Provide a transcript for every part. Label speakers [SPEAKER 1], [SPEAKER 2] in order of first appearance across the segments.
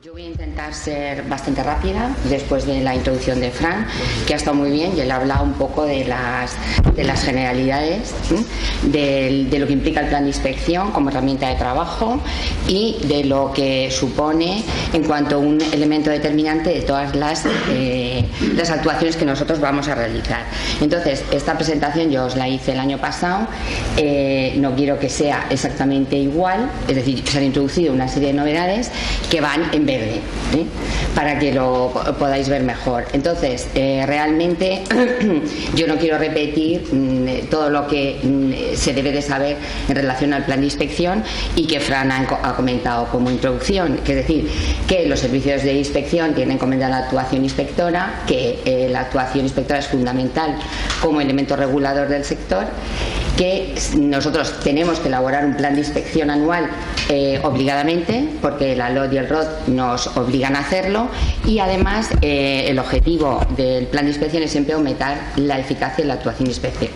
[SPEAKER 1] Yo voy a intentar ser bastante rápida después de la introducción de Fran, que ha estado muy bien, y él ha hablado un poco de las generalidades, de lo que implica el plan de inspección como herramienta de trabajo y de lo que supone en cuanto a un elemento determinante de todas las actuaciones que nosotros vamos a realizar. Entonces, esta presentación yo os la hice el año pasado, no quiero que sea exactamente igual, es decir, se han introducido una serie de novedades que van en verde, para que lo podáis ver mejor. Entonces, realmente yo no quiero repetir todo lo que se debe de saber en relación al plan de inspección y que Fran ha comentado como introducción, que es decir, que los servicios de inspección tienen encomendada la actuación inspectora, que la actuación inspectora es fundamental como elemento regulador del sector, que nosotros tenemos que elaborar un plan de inspección anual obligadamente, porque la LOD y el ROD nos obligan a hacerlo, y además el objetivo del plan de inspección es siempre aumentar la eficacia de la actuación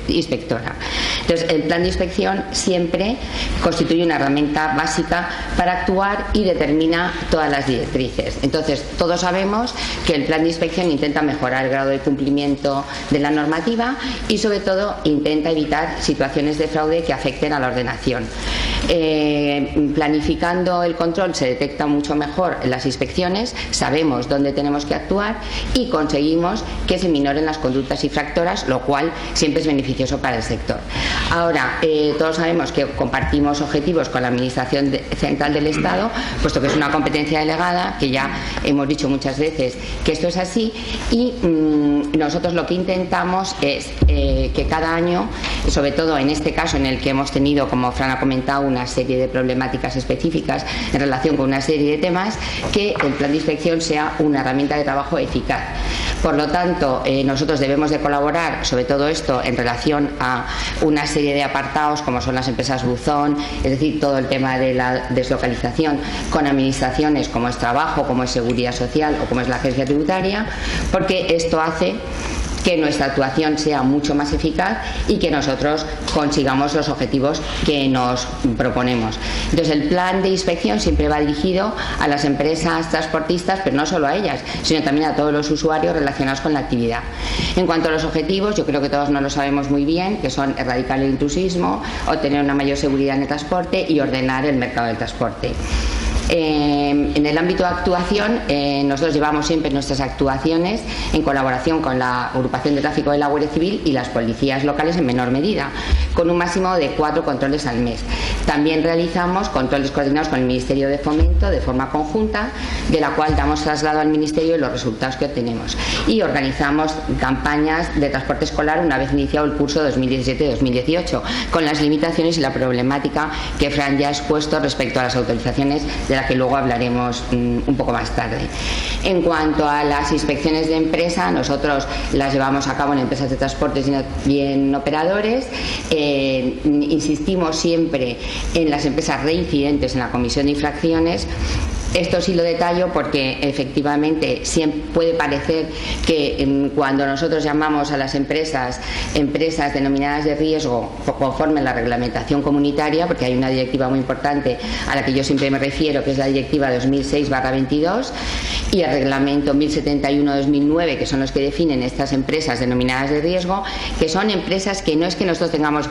[SPEAKER 1] inspectora. Entonces, el plan de inspección siempre constituye una herramienta básica para actuar y determina todas las directrices. Entonces, todos sabemos que el plan de inspección intenta mejorar el grado de cumplimiento de la normativa y, sobre todo, intenta evitar situaciones de fraude que afecten a la ordenación. Planificando el control se detecta mucho mejor las inspecciones, sabemos dónde tenemos que actuar y conseguimos que se minoren las conductas infractoras, lo cual siempre es beneficioso para el sector. Ahora, todos sabemos que compartimos objetivos con la Administración Central del Estado, puesto que es una competencia delegada, que ya hemos dicho muchas veces que esto es así, y nosotros lo que intentamos es que cada año, sobre todo en este caso en el que hemos tenido, como Fran ha comentado, una serie de problemáticas específicas en relación con una serie de temas, que el plan de inspección sea una herramienta de trabajo eficaz. Por lo tanto, nosotros debemos de colaborar, sobre todo esto en relación a una serie de apartados como son las empresas buzón, es decir, todo el tema de la deslocalización, con administraciones como es Trabajo, como es Seguridad Social o como es la Agencia Tributaria, porque esto hace que nuestra actuación sea mucho más eficaz y que nosotros consigamos los objetivos que nos proponemos. Entonces, el plan de inspección siempre va dirigido a las empresas transportistas, pero no solo a ellas, sino también a todos los usuarios relacionados con la actividad. En cuanto a los objetivos, yo creo que todos no lo sabemos muy bien, que son erradicar el intrusismo, obtener una mayor seguridad en el transporte y ordenar el mercado del transporte. En el ámbito de actuación, nosotros llevamos siempre nuestras actuaciones en colaboración con la Agrupación de Tráfico de la Guardia Civil y las policías locales en menor medida, con un máximo de 4 controles al mes. También realizamos controles coordinados con el Ministerio de Fomento de forma conjunta, de la cual damos traslado al Ministerio de los resultados que obtenemos. Y organizamos campañas de transporte escolar una vez iniciado el curso 2017-2018, con las limitaciones y la problemática que Fran ya ha expuesto respecto a las autorizaciones, de la que luego hablaremos un poco más tarde. En cuanto a las inspecciones de empresa, nosotros las llevamos a cabo en empresas de transportes y en operadores. Insistimos siempre en las empresas reincidentes en la comisión de infracciones. Esto sí lo detallo porque efectivamente siempre puede parecer que cuando nosotros llamamos a las empresas denominadas de riesgo conforme a la reglamentación comunitaria, porque hay una directiva muy importante a la que yo siempre me refiero, que es la directiva 2006/22 y el reglamento 1071/2009, que son los que definen estas empresas denominadas de riesgo, que son empresas que no es que nosotros tengamos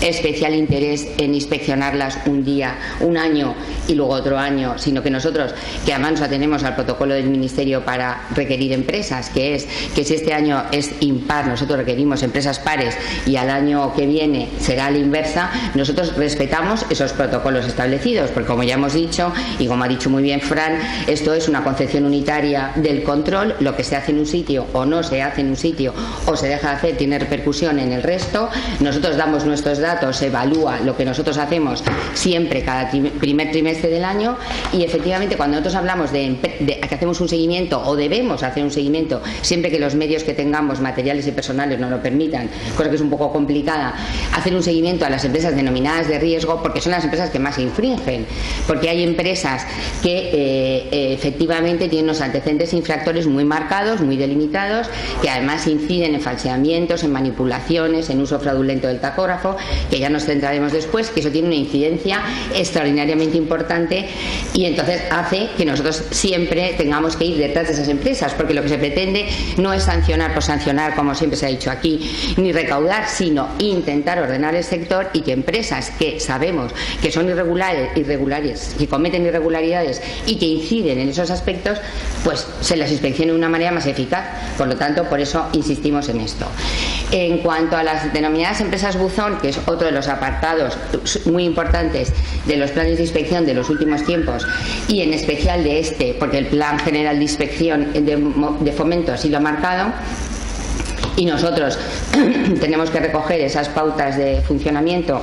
[SPEAKER 1] especial interés en inspeccionarlas un día, un año y luego otro año, sino que nosotros, que además nos atenemos al protocolo del Ministerio para requerir empresas, que es que si este año es impar, nosotros requerimos empresas pares y al año que viene será a la inversa, nosotros respetamos esos protocolos establecidos, porque como ya hemos dicho y como ha dicho muy bien Fran, esto es una concepción unitaria del control, lo que se hace en un sitio o no se hace en un sitio o se deja de hacer tiene repercusión en el resto. Nosotros damos nuestros datos, se evalúa lo que nosotros hacemos siempre cada primer trimestre del año, y efectivamente cuando nosotros hablamos de que hacemos un seguimiento o debemos hacer un seguimiento siempre que los medios que tengamos materiales y personales nos lo permitan, cosa que es un poco complicada, hacer un seguimiento a las empresas denominadas de riesgo, porque son las empresas que más infringen, porque hay empresas que efectivamente tienen unos antecedentes infractores muy marcados, muy delimitados, que además inciden en falseamientos, en manipulaciones, en uso fraudulento del tacógrafo. que ya nos centraremos después, que eso tiene una incidencia extraordinariamente importante y entonces hace que nosotros siempre tengamos que ir detrás de esas empresas, porque lo que se pretende no es sancionar por sancionar, como siempre se ha dicho aquí, ni recaudar, sino intentar ordenar el sector y que empresas que sabemos que son irregulares, que cometen irregularidades y que inciden en esos aspectos, pues se las inspeccione de una manera más eficaz. Por lo tanto, por eso insistimos en esto. En cuanto a las denominadas empresas buzón, que es otro de los apartados muy importantes de los planes de inspección de los últimos tiempos y en especial de este, porque el Plan General de Inspección de Fomento así lo ha marcado, y nosotros tenemos que recoger esas pautas de funcionamiento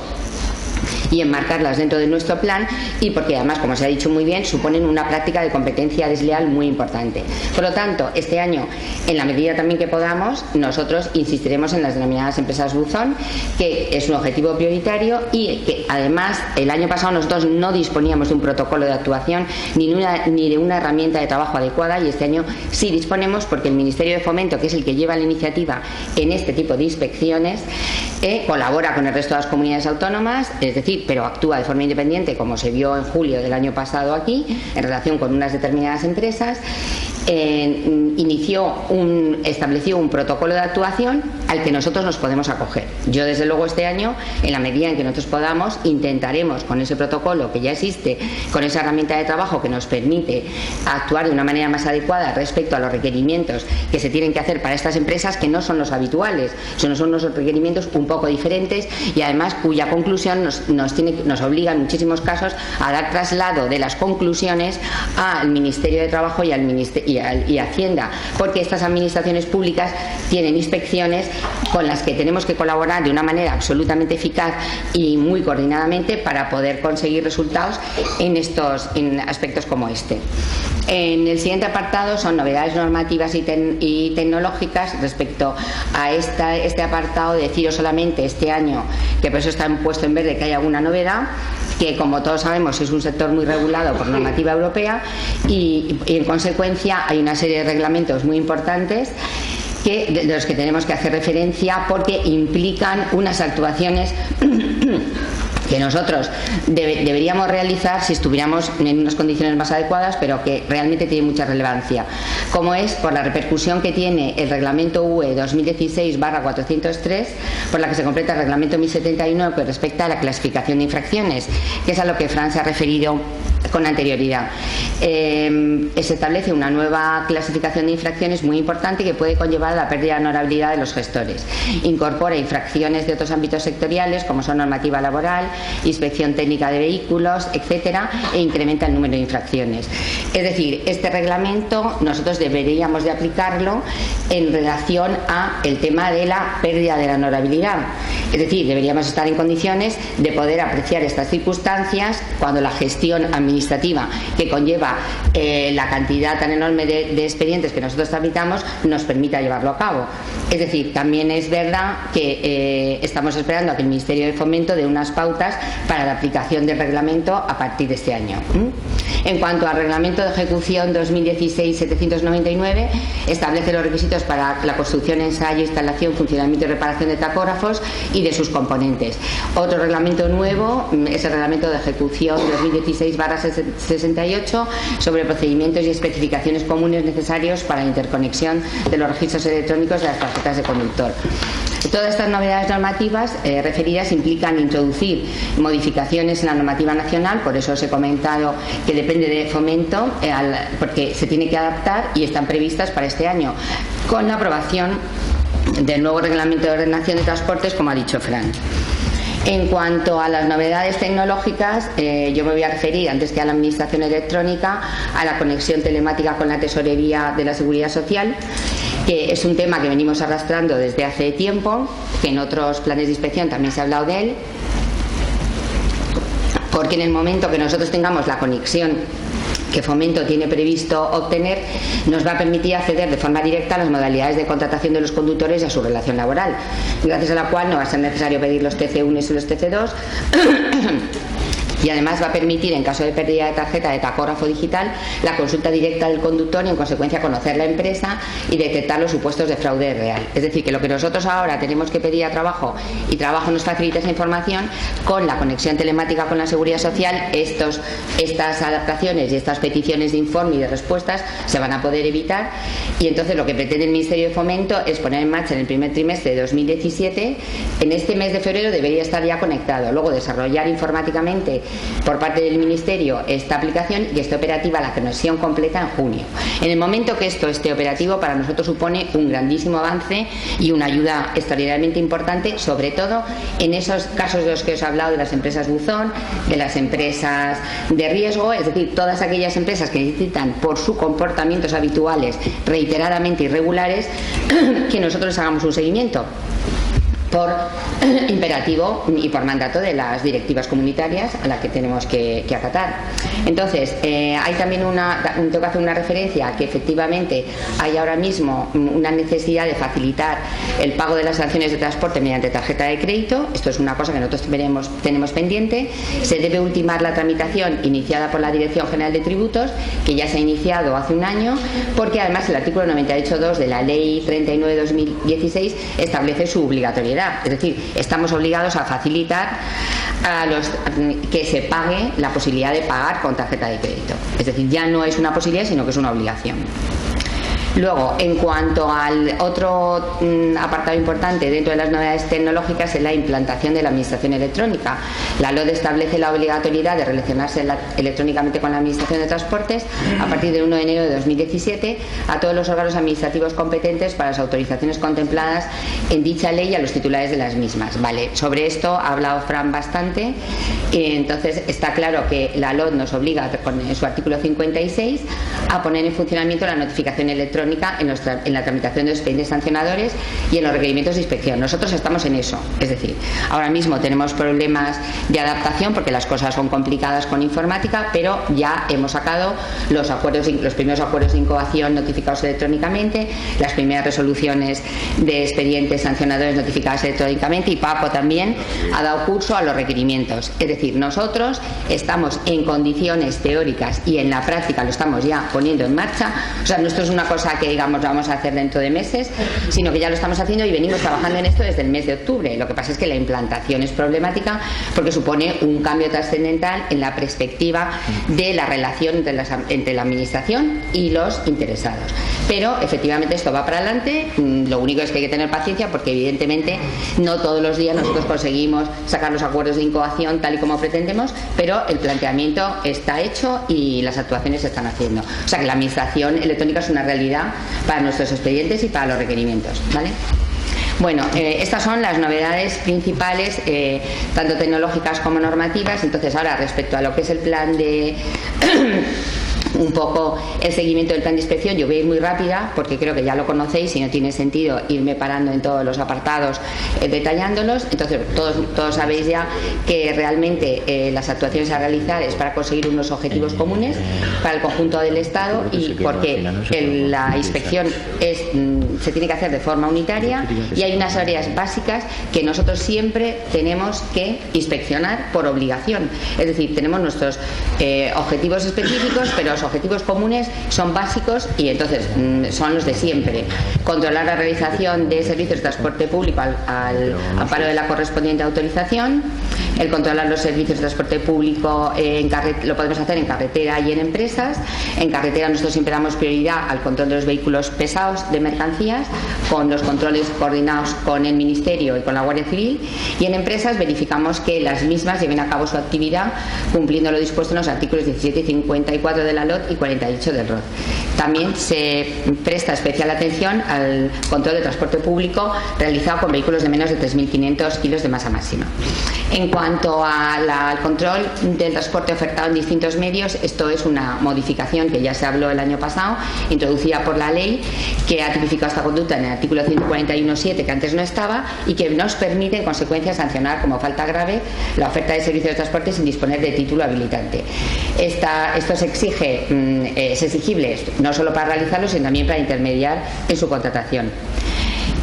[SPEAKER 1] y enmarcarlas dentro de nuestro plan, y porque además, como se ha dicho muy bien, suponen una práctica de competencia desleal muy importante. Por lo tanto, este año, en la medida también que podamos, nosotros insistiremos en las denominadas empresas buzón, que es un objetivo prioritario y que además el año pasado nosotros no disponíamos de un protocolo de actuación ni de una herramienta de trabajo adecuada, y este año sí disponemos, porque el Ministerio de Fomento, que es el que lleva la iniciativa en este tipo de inspecciones, colabora con el resto de las comunidades autónomas, es decir, pero actúa de forma independiente, como se vio en julio del año pasado aquí, en relación con unas determinadas empresas. Estableció un protocolo de actuación al que nosotros nos podemos acoger. Yo, desde luego, este año, en la medida en que nosotros podamos, intentaremos, con ese protocolo que ya existe, con esa herramienta de trabajo que nos permite actuar de una manera más adecuada respecto a los requerimientos que se tienen que hacer para estas empresas, que no son los habituales, son unos requerimientos un poco diferentes y además cuya conclusión nos obliga en muchísimos casos a dar traslado de las conclusiones al Ministerio de Trabajo y a Hacienda, porque estas administraciones públicas tienen inspecciones con las que tenemos que colaborar de una manera absolutamente eficaz y muy coordinadamente para poder conseguir resultados en aspectos como este. En el siguiente apartado son novedades normativas y tecnológicas. Respecto a este apartado, deciros solamente este año, que por eso está puesto en verde, que hay alguna novedad, que como todos sabemos es un sector muy regulado por normativa europea y en consecuencia hay una serie de reglamentos muy importantes de los que tenemos que hacer referencia, porque implican unas actuaciones que nosotros deberíamos realizar si estuviéramos en unas condiciones más adecuadas, pero que realmente tiene mucha relevancia, como es por la repercusión que tiene el reglamento UE 2016/403, por la que se completa el reglamento 1079 que respecta a la clasificación de infracciones, que es a lo que Fran se ha referido con anterioridad. Se establece una nueva clasificación de infracciones muy importante que puede conllevar a la pérdida de honorabilidad de los gestores. Incorpora infracciones de otros ámbitos sectoriales, como son normativa laboral, inspección técnica de vehículos, etcétera, e incrementa el número de infracciones. Es decir, este reglamento nosotros deberíamos de aplicarlo en relación a el tema de la pérdida de la honorabilidad. Es decir, deberíamos estar en condiciones de poder apreciar estas circunstancias cuando la gestión administrativa que conlleva la cantidad tan enorme de expedientes que nosotros tramitamos nos permita llevarlo a cabo. Es decir, también es verdad que estamos esperando a que el Ministerio de Fomento dé unas pautas para la aplicación del reglamento a partir de este año. En cuanto al reglamento de ejecución 2016-799, establece los requisitos para la construcción, ensayo, instalación, funcionamiento y reparación de tacógrafos y de sus componentes. Otro reglamento nuevo es el reglamento de ejecución 2016/68 sobre procedimientos y especificaciones comunes necesarios para la interconexión de los registros electrónicos de las tarjetas de conductor. Todas estas novedades normativas referidas implican introducir modificaciones en la normativa nacional, por eso os he comentado que depende de Fomento, porque se tiene que adaptar y están previstas para este año, con la aprobación del nuevo reglamento de ordenación de transportes, como ha dicho Fran. En cuanto a las novedades tecnológicas, yo me voy a referir, antes que a la administración electrónica, a la conexión telemática con la tesorería de la Seguridad Social, que es un tema que venimos arrastrando desde hace tiempo, que en otros planes de inspección también se ha hablado de él, porque en el momento que nosotros tengamos la conexión que Fomento tiene previsto obtener, nos va a permitir acceder de forma directa a las modalidades de contratación de los conductores y a su relación laboral, gracias a la cual no va a ser necesario pedir los TC1 y los TC2 y además va a permitir, en caso de pérdida de tarjeta de tacógrafo digital, la consulta directa del conductor y en consecuencia conocer la empresa y detectar los supuestos de fraude real. Es decir, que lo que nosotros ahora tenemos que pedir a Trabajo, y Trabajo nos facilita esa información, con la conexión telemática con la Seguridad Social, estas adaptaciones y estas peticiones de informe y de respuestas se van a poder evitar, y entonces lo que pretende el Ministerio de Fomento es poner en marcha en el primer trimestre de 2017. En este mes de febrero debería estar ya conectado, luego desarrollar informáticamente por parte del Ministerio esta aplicación y esté operativa la conexión completa en junio. En el momento que esto esté operativo, para nosotros supone un grandísimo avance y una ayuda extraordinariamente importante, sobre todo en esos casos de los que os he hablado, de las empresas buzón, de las empresas de riesgo, es decir, todas aquellas empresas que necesitan, por sus comportamientos habituales reiteradamente irregulares, que nosotros les hagamos un seguimiento por imperativo y por mandato de las directivas comunitarias a las que tenemos que acatar. Entonces, hay también tengo que hacer una referencia a que efectivamente hay ahora mismo una necesidad de facilitar el pago de las sanciones de transporte mediante tarjeta de crédito. Esto es una cosa que nosotros tenemos pendiente. Se debe ultimar la tramitación iniciada por la Dirección General de Tributos, que ya se ha iniciado hace un año, porque además el artículo 98.2 de la Ley 39/2016 establece su obligatoriedad. Es decir, estamos obligados a facilitar a los que se pague la posibilidad de pagar con tarjeta de crédito. Es decir, ya no es una posibilidad, sino que es una obligación. Luego, en cuanto al otro apartado importante dentro de las novedades tecnológicas, es la implantación de la administración electrónica. La LODE establece la obligatoriedad de relacionarse electrónicamente con la Administración de Transportes a partir del 1 de enero de 2017 a todos los órganos administrativos competentes para las autorizaciones contempladas en dicha ley y a los titulares de las mismas. Vale, sobre esto ha hablado Fran bastante, entonces está claro que la LOD nos obliga, en su artículo 56, a poner en funcionamiento la notificación electrónica en la tramitación de los expedientes sancionadores y en los requerimientos de inspección. Nosotros estamos en eso, es decir, ahora mismo tenemos problemas de adaptación porque las cosas son complicadas con informática, pero ya hemos sacado los primeros acuerdos de incoación notificados electrónicamente, las primeras resoluciones de expedientes sancionadores notificadas electrónicamente, y PAPO también ha dado curso a los requerimientos. Es decir, nosotros estamos en condiciones teóricas y en la práctica lo estamos ya poniendo en marcha. O sea, no esto es una cosa que digamos vamos a hacer dentro de meses, sino que ya lo estamos haciendo y venimos trabajando en esto desde el mes de octubre. Lo que pasa es que la implantación es problemática porque supone un cambio trascendental en la perspectiva de la relación entre la administración y los interesados. Pero efectivamente esto va para adelante. Lo único es que hay que tener paciencia porque evidentemente no todos los días nosotros conseguimos sacar los acuerdos de incoación tal y como pretendemos, pero el planteamiento está hecho y las actuaciones se están haciendo. O sea que la administración electrónica es una realidad para nuestros expedientes y para los requerimientos, ¿vale? Bueno, estas son las novedades principales, tanto tecnológicas como normativas. Entonces, ahora respecto a lo que es el plan de un poco el seguimiento del plan de inspección, yo voy a ir muy rápida porque creo que ya lo conocéis y no tiene sentido irme parando en todos los apartados detallándolos. Entonces todos sabéis ya que realmente las actuaciones a realizar es para conseguir unos objetivos comunes para el conjunto del Estado, y porque la inspección se tiene que hacer de forma unitaria y hay unas áreas básicas que nosotros siempre tenemos que inspeccionar por obligación. Es decir, tenemos nuestros objetivos específicos, pero los objetivos comunes son básicos y entonces son los de siempre. Controlar la realización de servicios de transporte público al amparo de la correspondiente autorización. El controlar los servicios de transporte público lo podemos hacer en carretera y en empresas. En carretera nosotros siempre damos prioridad al control de los vehículos pesados de mercancías, con los controles coordinados con el Ministerio y con la Guardia Civil, y en empresas verificamos que las mismas lleven a cabo su actividad cumpliendo lo dispuesto en los artículos 17 y 54 de la LOT y 48 del ROD. También se presta especial atención al control de transporte público realizado con vehículos de menos de 3.500 kilos de masa máxima. En cuanto al control del transporte ofertado en distintos medios, esto es una modificación que ya se habló el año pasado, introducida por la ley, que ha tipificado esta conducta en el artículo 141.7, que antes no estaba, y que nos permite en consecuencia sancionar como falta grave la oferta de servicios de transporte sin disponer de título habilitante. Esto es exigible no solo para realizarlo, sino también para intermediar en su contratación.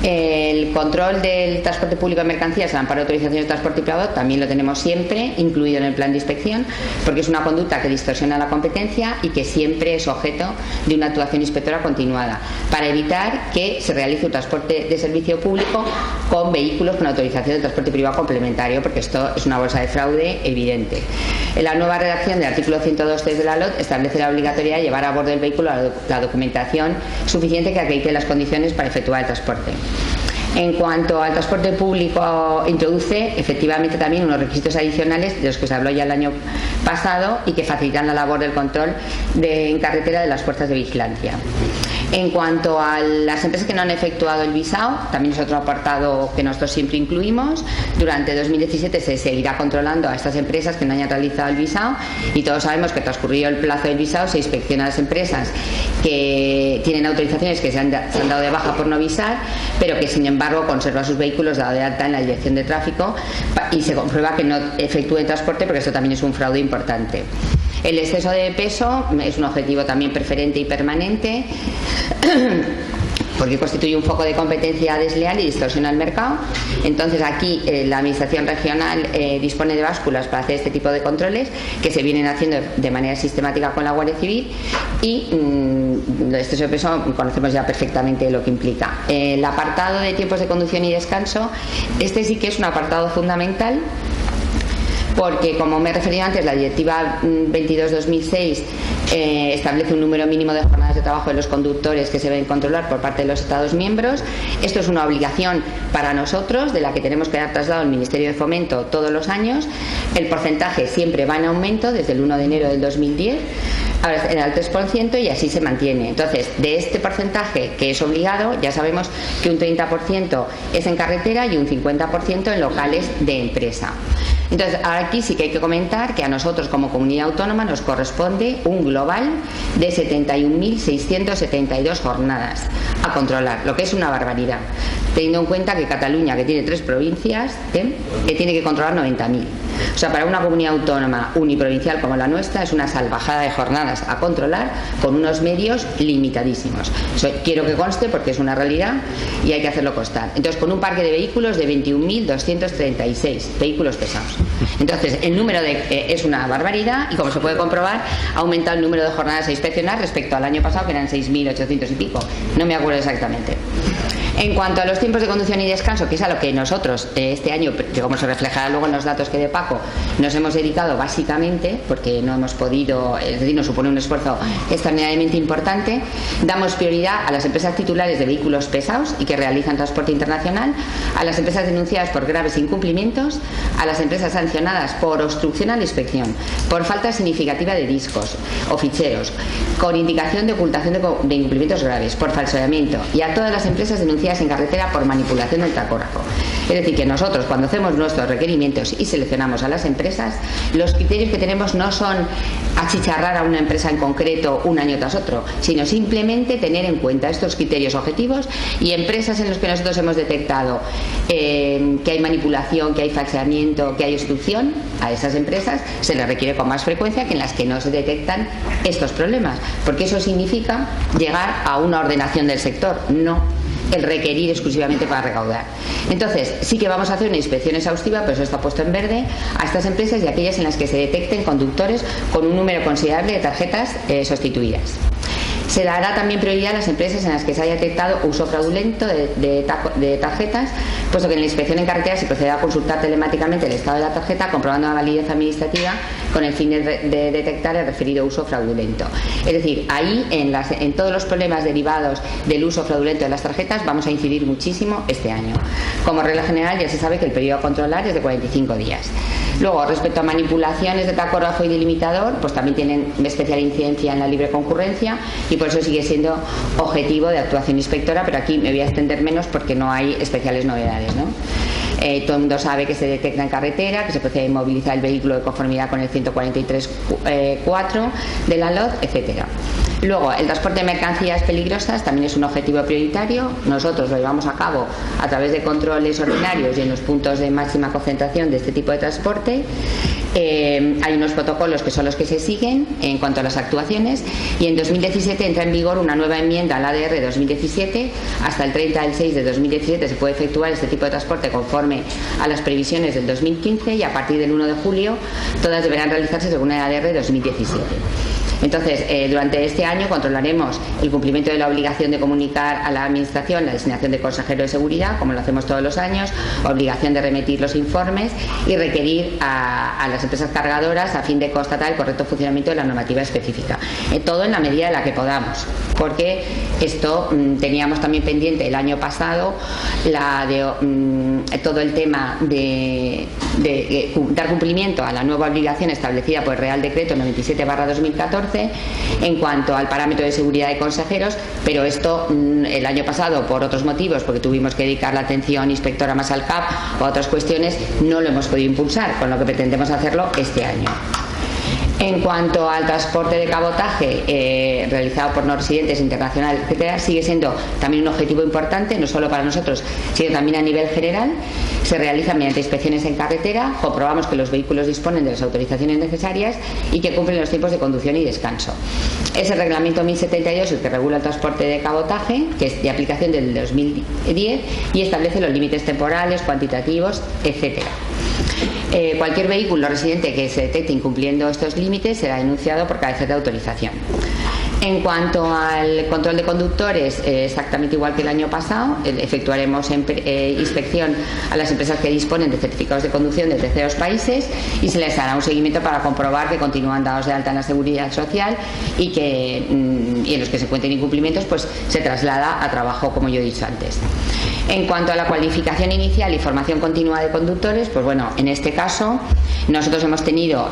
[SPEAKER 1] El control del transporte público de mercancías al amparo de autorizaciones de transporte privado también lo tenemos siempre incluido en el plan de inspección, porque es una conducta que distorsiona la competencia y que siempre es objeto de una actuación inspectora continuada para evitar que se realice un transporte de servicio público con vehículos con autorización de transporte privado complementario, porque esto es una bolsa de fraude evidente. En la nueva redacción del artículo 102.3 de la LOT establece la obligatoriedad de llevar a bordo del vehículo la documentación suficiente que acredite las condiciones para efectuar el transporte. En cuanto al transporte público, introduce efectivamente también unos requisitos adicionales de los que se habló ya el año pasado y que facilitan la labor del control en carretera de las fuerzas de vigilancia. En cuanto a las empresas que no han efectuado el visado, también es otro apartado que nosotros siempre incluimos. Durante 2017 se seguirá controlando a estas empresas que no hayan realizado el visado, y todos sabemos que transcurrido el plazo del visado se inspecciona a las empresas que tienen autorizaciones que se han dado de baja por no visar, pero que sin embargo conservan sus vehículos dados de alta en la dirección de tráfico, y se comprueba que no efectúen transporte, porque esto también es un fraude importante. El exceso de peso es un objetivo también preferente y permanente porque constituye un foco de competencia desleal y distorsiona el mercado. Entonces aquí la administración regional dispone de básculas para hacer este tipo de controles que se vienen haciendo de manera sistemática con la Guardia Civil, y el exceso de peso conocemos ya perfectamente lo que implica. El apartado de tiempos de conducción y descanso, este sí que es un apartado fundamental, porque, como me he referido antes, la Directiva 22/2006 establece un número mínimo de jornadas de trabajo de los conductores que se deben controlar por parte de los Estados miembros. Esto es una obligación para nosotros, de la que tenemos que dar traslado al Ministerio de Fomento todos los años. El porcentaje siempre va en aumento desde el 1 de enero del 2010 al 3%, y así se mantiene. Entonces, de este porcentaje que es obligado, ya sabemos que un 30% es en carretera y un 50% en locales de empresa. Entonces, aquí sí que hay que comentar que a nosotros como comunidad autónoma nos corresponde un global de 71.672 jornadas a controlar, lo que es una barbaridad, teniendo en cuenta que Cataluña, que tiene 3 provincias, que tiene que controlar 90.000. O sea, para una comunidad autónoma uniprovincial como la nuestra es una salvajada de jornadas a controlar con unos medios limitadísimos. Eso quiero que conste, porque es una realidad y hay que hacerlo constar. Entonces, con un parque de vehículos de 21.236 vehículos pesados. Entonces, el número es una barbaridad, y como se puede comprobar, ha aumentado el número de jornadas a inspeccionar respecto al año pasado, que eran 6.800 y pico. No me acuerdo exactamente. En cuanto a los tiempos de conducción y descanso, que es a lo que nosotros este año, como se reflejará luego en los datos que dé Paco, nos hemos dedicado básicamente, porque no hemos podido, es decir, nos supone un esfuerzo extraordinariamente importante, damos prioridad a las empresas titulares de vehículos pesados y que realizan transporte internacional, a las empresas denunciadas por graves incumplimientos, a las empresas sancionadas por obstrucción a la inspección, por falta significativa de discos o ficheros, con indicación de ocultación de incumplimientos graves, por falseamiento, y a todas las empresas denunciadas en carretera por manipulación del tacógrafo. Es decir, que nosotros, cuando hacemos nuestros requerimientos y seleccionamos a las empresas, los criterios que tenemos no son achicharrar a una empresa en concreto un año tras otro, sino simplemente tener en cuenta estos criterios objetivos, y empresas en las que nosotros hemos detectado que hay manipulación, que hay falseamiento, que hay obstrucción, a esas empresas se les requiere con más frecuencia que en las que no se detectan estos problemas, porque eso significa llegar a una ordenación del sector, no el requerir exclusivamente para recaudar. Entonces, sí que vamos a hacer una inspección exhaustiva, pero eso está puesto en verde, a estas empresas y aquellas en las que se detecten conductores con un número considerable de tarjetas sustituidas. Se dará también prioridad a las empresas en las que se haya detectado uso fraudulento de tarjetas, puesto que en la inspección en carretera se procederá a consultar telemáticamente el estado de la tarjeta, comprobando la validez administrativa con el fin de detectar el referido uso fraudulento. Es decir, ahí en todos los problemas derivados del uso fraudulento de las tarjetas vamos a incidir muchísimo este año. Como regla general, ya se sabe que el periodo a controlar es de 45 días. Luego, respecto a manipulaciones de tacógrafo y delimitador, pues también tienen especial incidencia en la libre concurrencia, y por eso sigue siendo objetivo de actuación inspectora, pero aquí me voy a extender menos porque no hay especiales novedades, ¿no? Todo el mundo sabe que se detecta en carretera, que se procede a inmovilizar el vehículo de conformidad con el 143.4 de la LOT, etcétera. Luego, el transporte de mercancías peligrosas también es un objetivo prioritario. Nosotros lo llevamos a cabo a través de controles ordinarios y en los puntos de máxima concentración de este tipo de transporte. Hay unos protocolos que son los que se siguen en cuanto a las actuaciones, y en 2017 entra en vigor una nueva enmienda al ADR 2017. Hasta el 30 del 6 de 2017 se puede efectuar este tipo de transporte conforme a las previsiones del 2015, y a partir del 1 de julio todas deberán realizarse según el ADR 2017. Entonces, durante este año controlaremos el cumplimiento de la obligación de comunicar a la Administración la designación de consejero de seguridad, como lo hacemos todos los años, obligación de remitir los informes y requerir a las empresas cargadoras a fin de constatar el correcto funcionamiento de la normativa específica. Todo en la medida de la que podamos, porque esto teníamos también pendiente el año pasado, todo el tema de dar cumplimiento a la nueva obligación establecida por el Real Decreto 97/2014 en cuanto al parámetro de seguridad de consejeros, pero esto el año pasado, por otros motivos, porque tuvimos que dedicar la atención inspectora más al CAP o a otras cuestiones, no lo hemos podido impulsar, con lo que pretendemos hacerlo este año. En cuanto al transporte de cabotaje realizado por no residentes, internacional, etcétera, sigue siendo también un objetivo importante, no solo para nosotros, sino también a nivel general. Se realiza mediante inspecciones en carretera, comprobamos que los vehículos disponen de las autorizaciones necesarias y que cumplen los tiempos de conducción y descanso. Es el reglamento 1072 el que regula el transporte de cabotaje, que es de aplicación del 2010 y establece los límites temporales, cuantitativos, etcétera. Cualquier vehículo residente que se detecte incumpliendo estos límites será denunciado por carecer de autorización. En cuanto al control de conductores, exactamente igual que el año pasado, efectuaremos inspección a las empresas que disponen de certificados de conducción de terceros países y se les hará un seguimiento para comprobar que continúan dados de alta en la seguridad social y en los que se encuentren incumplimientos pues se traslada a trabajo, como yo he dicho antes. En cuanto a la cualificación inicial y formación continua de conductores, pues bueno, en este caso nosotros hemos tenido,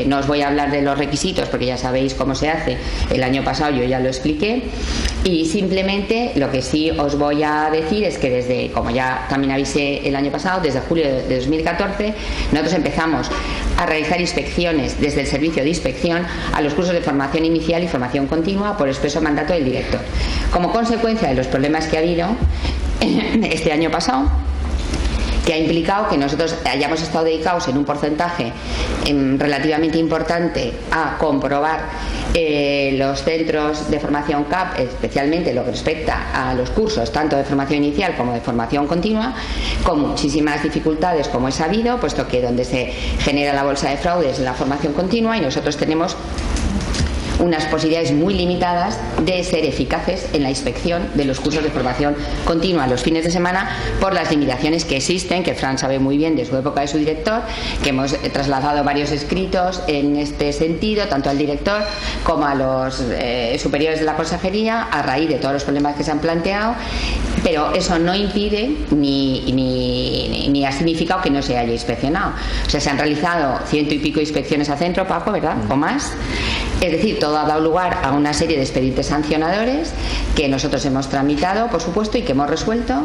[SPEAKER 1] no os voy a hablar de los requisitos porque ya sabéis cómo se hace, el año pasado yo ya lo expliqué, y simplemente lo que sí os voy a decir es que desde, como ya también avisé el año pasado, desde julio de 2014 nosotros empezamos a realizar inspecciones desde el servicio de inspección a los cursos de formación inicial y formación continua por expreso mandato del director. Como consecuencia de los problemas que ha habido este año pasado, que ha implicado que nosotros hayamos estado dedicados en un porcentaje relativamente importante a comprobar los centros de formación CAP, especialmente lo que respecta a los cursos tanto de formación inicial como de formación continua, con muchísimas dificultades, como es sabido, puesto que donde se genera la bolsa de fraudes es la formación continua y nosotros tenemos unas posibilidades muy limitadas de ser eficaces en la inspección de los cursos de formación continua los fines de semana por las limitaciones que existen, que Fran sabe muy bien de su época de su director, que hemos trasladado varios escritos en este sentido, tanto al director como a los superiores de la consejería, a raíz de todos los problemas que se han planteado, pero eso no impide ni ha significado que no se haya inspeccionado. O sea, se han realizado 100 y pico inspecciones a centro, Paco, ¿verdad? O más. Es decir, todo ha dado lugar a una serie de expedientes sancionadores que nosotros hemos tramitado, por supuesto, y que hemos resuelto,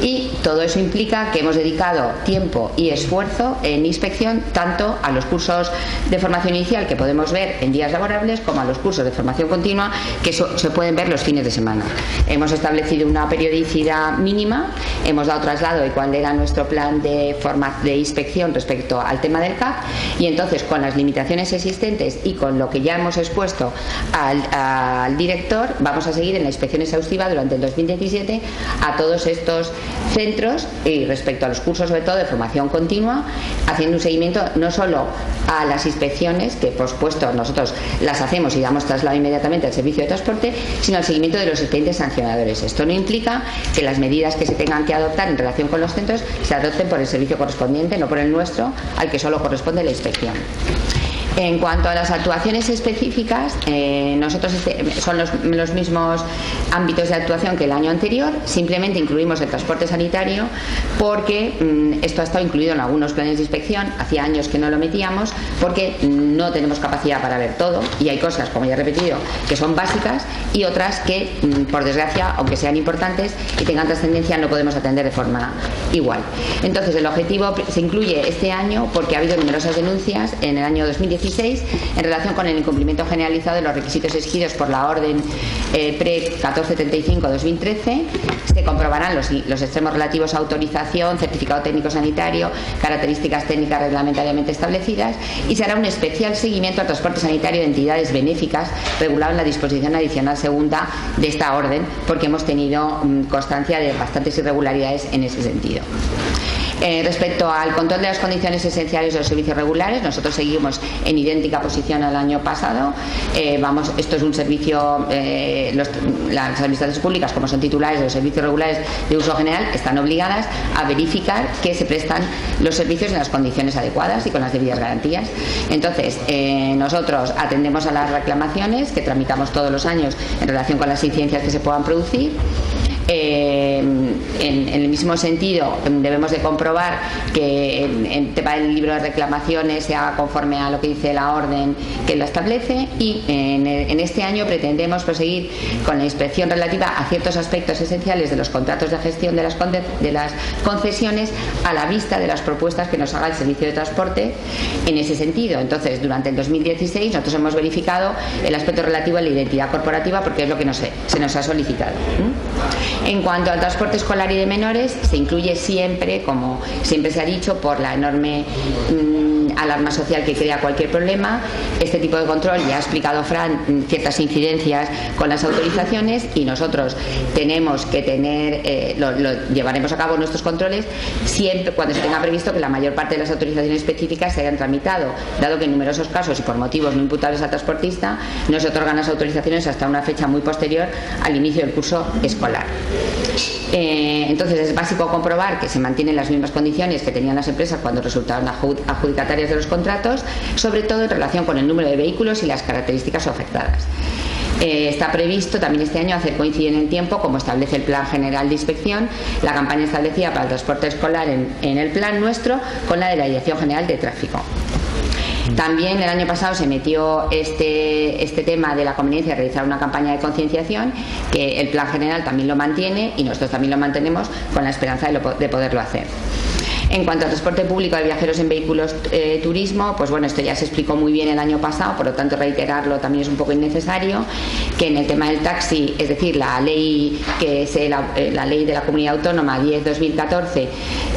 [SPEAKER 1] y todo eso implica que hemos dedicado tiempo y esfuerzo en inspección tanto a los cursos de formación inicial que podemos ver en días laborables como a los cursos de formación continua que se pueden ver los fines de semana. Hemos establecido una periodicidad mínima, hemos dado traslado de cuál era nuestro plan de inspección respecto al tema del CAP, y entonces con las limitaciones existentes y con lo que ya hemos expuesto al director, vamos a seguir en la inspección exhaustiva durante el 2017 a todos estos centros, y respecto a los cursos sobre todo de formación continua, haciendo un seguimiento no solo a las inspecciones, que por supuesto nosotros las hacemos y damos traslado inmediatamente al servicio de transporte, sino al seguimiento de los expedientes sancionadores. Esto no implica que las medidas que se tengan que adoptar en relación con los centros se adopten por el servicio correspondiente, no por el nuestro, al que solo corresponde la inspección. En cuanto a las actuaciones específicas, nosotros son los mismos ámbitos de actuación que el año anterior, simplemente incluimos el transporte sanitario porque esto ha estado incluido en algunos planes de inspección, hacía años que no lo metíamos porque no tenemos capacidad para ver todo y hay cosas, como ya he repetido, que son básicas y otras que, por desgracia, aunque sean importantes y tengan trascendencia, no podemos atender de forma igual. Entonces, el objetivo se incluye este año porque ha habido numerosas denuncias en el año 2016 en relación con el incumplimiento generalizado de los requisitos exigidos por la orden PRE 275-2013 se comprobarán los extremos relativos a autorización, certificado técnico sanitario, características técnicas reglamentariamente establecidas, y se hará un especial seguimiento al transporte sanitario de entidades benéficas regulado en la disposición adicional segunda de esta orden, porque hemos tenido constancia de bastantes irregularidades en ese sentido. Respecto al control de las condiciones esenciales de los servicios regulares, nosotros seguimos en idéntica posición al año pasado. Esto es un servicio, las administraciones públicas, como son titulares de los servicios regulares de uso general, están obligadas a verificar que se prestan los servicios en las condiciones adecuadas y con las debidas garantías. Entonces, nosotros atendemos a las reclamaciones que tramitamos todos los años en relación con las incidencias que se puedan producir. En el mismo sentido, debemos de comprobar que en tema del libro de reclamaciones se haga conforme a lo que dice la orden que lo establece, y en este año pretendemos proseguir con la inspección relativa a ciertos aspectos esenciales de los contratos de gestión de las concesiones a la vista de las propuestas que nos haga el servicio de transporte en ese sentido. Entonces, durante el 2016 nosotros hemos verificado el aspecto relativo a la identidad corporativa, porque es lo que se nos ha solicitado. En cuanto al transporte escolar y de menores, se incluye siempre, como siempre se ha dicho, por la enorme alarma social que crea cualquier problema, este tipo de control. Ya ha explicado Fran ciertas incidencias con las autorizaciones, y nosotros tenemos que tener, llevaremos a cabo nuestros controles siempre cuando se tenga previsto que la mayor parte de las autorizaciones específicas se hayan tramitado, dado que en numerosos casos y por motivos no imputables al transportista no se otorgan las autorizaciones hasta una fecha muy posterior al inicio del curso escolar. Entonces es básico comprobar que se mantienen las mismas condiciones que tenían las empresas cuando resultaron adjudicatarias de los contratos, sobre todo en relación con el número de vehículos y las características afectadas. Está previsto también este año hacer coincidir en el tiempo, como establece el Plan General de Inspección, la campaña establecida para el transporte escolar en el plan nuestro con la de la Dirección General de Tráfico. También el año pasado se metió este tema de la conveniencia de realizar una campaña de concienciación, que el Plan General también lo mantiene y nosotros también lo mantenemos con la esperanza de poderlo hacer. En cuanto al transporte público de viajeros en vehículos turismo, pues bueno, esto ya se explicó muy bien el año pasado, por lo tanto reiterarlo también es un poco innecesario. Que en el tema del taxi, es decir, la ley la ley de la Comunidad Autónoma 10/2014,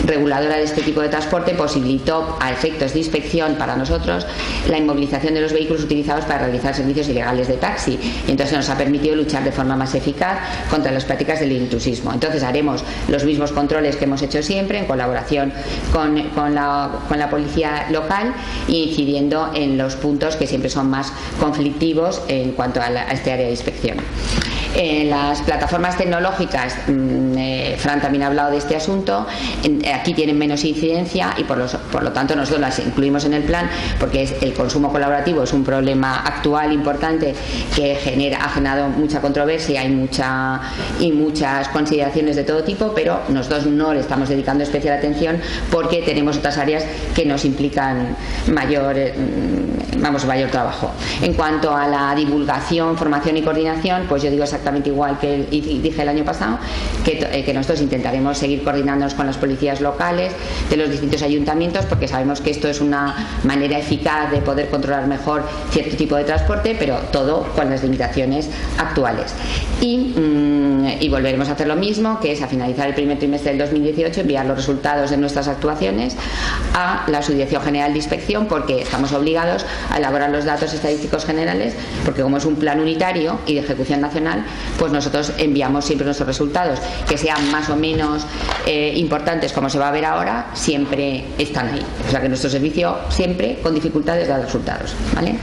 [SPEAKER 1] reguladora de este tipo de transporte, posibilitó a efectos de inspección para nosotros la inmovilización de los vehículos utilizados para realizar servicios ilegales de taxi, y entonces nos ha permitido luchar de forma más eficaz contra las prácticas del intrusismo. Entonces haremos los mismos controles que hemos hecho siempre en colaboración con la policía local, incidiendo en los puntos que siempre son más conflictivos en cuanto a este área de inspección. Las plataformas tecnológicas, Fran también ha hablado de este asunto, aquí tienen menos incidencia y por lo tanto nosotros las incluimos en el plan, porque el consumo colaborativo es un problema actual importante que ha generado mucha controversia y muchas consideraciones de todo tipo, pero nosotros no le estamos dedicando especial atención porque tenemos otras áreas que nos implican mayor trabajo. En cuanto a la divulgación, formación y coordinación, pues yo digo exactamente igual que dije el año pasado, que nosotros intentaremos seguir coordinándonos con las policías locales de los distintos ayuntamientos, porque sabemos que esto es una manera eficaz de poder controlar mejor cierto tipo de transporte, pero todo con las limitaciones actuales. Y volveremos a hacer lo mismo, que es a finalizar el primer trimestre del 2018 enviar los resultados de nuestras actuaciones a la Subdirección General de Inspección, porque estamos obligados a elaborar los datos estadísticos generales, porque como es un plan unitario y de ejecución nacional, pues nosotros enviamos siempre nuestros resultados, que sean más o menos importantes, como se va a ver ahora, siempre están ahí. O sea que nuestro servicio siempre con dificultades da resultados, ¿vale?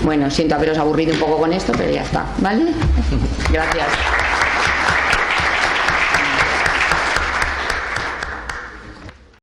[SPEAKER 1] Bueno, siento haberos aburrido un poco con esto, pero ya está, ¿vale? Gracias.